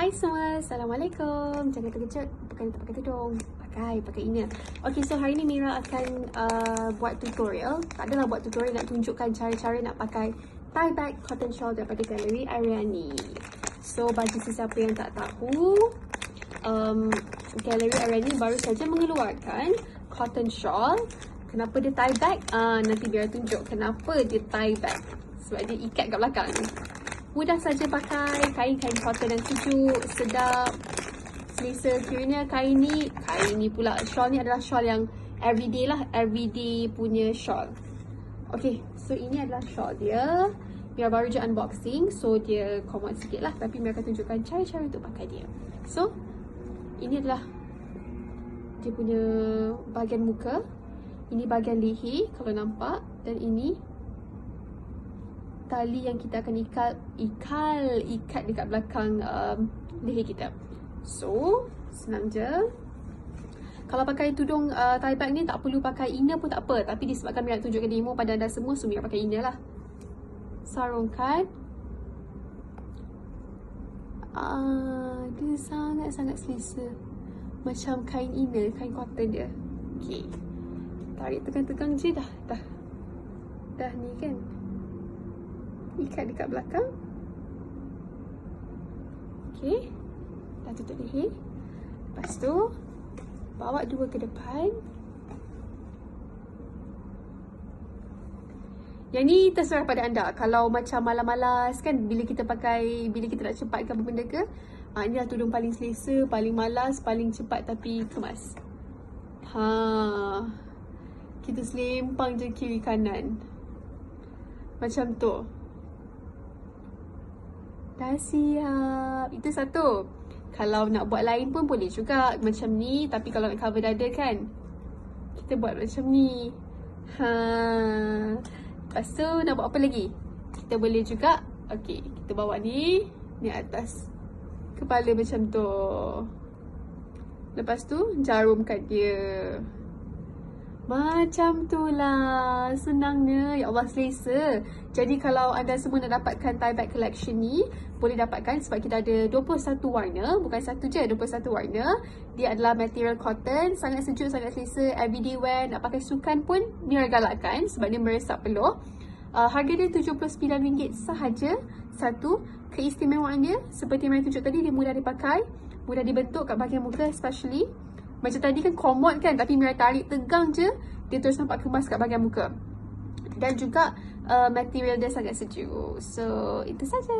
Hai semua, Assalamualaikum. Jangan terkejut, bukan tak pakai tudung, pakai inner. Okay, so hari ni Mira akan buat tutorial. Tak adalah buat tutorial, nak tunjukkan cara-cara nak pakai tie bag cotton shawl daripada Galeri Ariani. So bagi sesiapa yang tak tahu, Galeri Ariani baru saja mengeluarkan cotton shawl. Kenapa dia tie bag? Nanti Mira tunjuk kenapa dia tie bag. Sebab dia ikat kat belakang. Mudah saja pakai, kain-kain cotton yang sejuk, sedap, selesa. Kiranya kain ni pula, shawl ni adalah shawl yang everyday lah, everyday punya shawl. Okay, so ini adalah shawl dia. Mira baru je unboxing, so dia common sikit lah, tapi Mira akan tunjukkan cara-cara untuk pakai dia. So, ini adalah dia punya bahagian muka, ini bahagian leher kalau nampak, dan ini tali yang kita akan ikat dekat belakang leher kita. So, senang je. Kalau pakai tudung tie bag ni tak perlu pakai inner pun tak apa. Tapi disebabkan Mira nak tunjukkan demo pada anda semua, so Mira pakai inner lah. Sarungkan. Dia sangat-sangat selesa. Macam kain inner, kain cotton dia. Okay. Tarik tegang-tegang je dah. Dah ni kan. Ikat dekat belakang. Okay. Dah tutup leher. Lepas tu bawa dua ke depan. Yang ni terserah pada anda. Kalau macam malas-malas kan, bila kita nak cepatkan benda ke, ini adalah tudung paling selesa, paling malas, paling cepat tapi kemas. Kita selempang je kiri kanan. Macam tu. Dah siap. Itu satu. Kalau nak buat lain pun boleh juga macam ni. Tapi kalau nak cover dada kan, kita buat macam ni. Lepas tu nak buat apa lagi? Kita boleh juga, okay, kita bawa ni atas kepala macam tu. Lepas tu jarumkan dia. Macam tu lah. Senangnya. Ya Allah, selesa. Jadi kalau anda semua nak dapatkan tie bag collection ni, boleh dapatkan sebab kita ada 21 warna. Bukan satu je, 21 warna. Dia adalah material cotton. Sangat sejuk, sangat selesa. Everyday wear. Nak pakai sukan pun Mira galakkan sebab dia meresap peluh. Harga dia RM79 sahaja. Satu, keistimewaannya seperti yang Mira tunjuk tadi, dia mudah dipakai, mudah dibentuk kat bahagian muka especially. Macam tadi kan komod kan, tapi Mira tarik tegang je, dia terus nampak kemas kat bahagian muka. Dan juga material dia sangat sejuk. So, itu saja.